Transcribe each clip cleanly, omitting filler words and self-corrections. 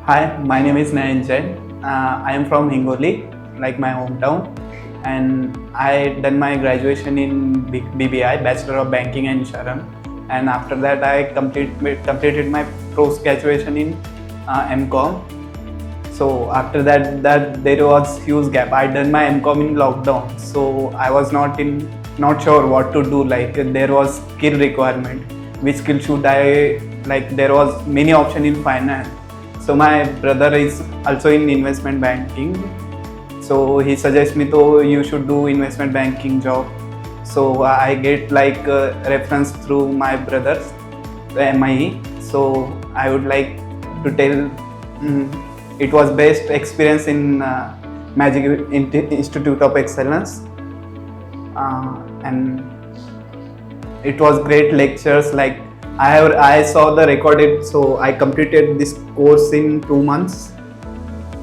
Hi, my name is Nayan Jain. I am from Hingoli, like my hometown, and I done my graduation in BBI, Bachelor of Banking and Insurance, and after that I completed my post graduation in MCom. So after that there was huge gap. I done my MCom in lockdown, so I was not sure what to do. Like there was skill requirement, which skill should I like? There was many option in finance. So my brother is also in investment banking. So he suggests me to you should do investment banking job. So I get like reference through my brother's MIE. So I would like to tell it was best experience in Magic Institute of Excellence, and it was great lectures. Like I saw the recorded, so I completed this course in 2 months.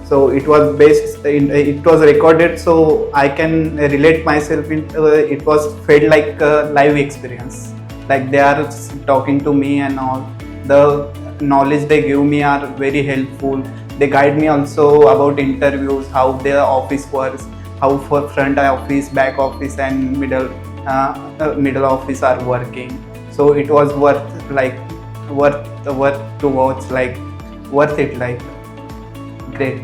So it was it was recorded, so I can relate myself. It was felt like a live experience. Like they are talking to me and all. The knowledge they give me are very helpful. They guide me also about interviews, how their office works, how for front office, back office, and middle office are working. So it was worth to watch, like worth it, like great.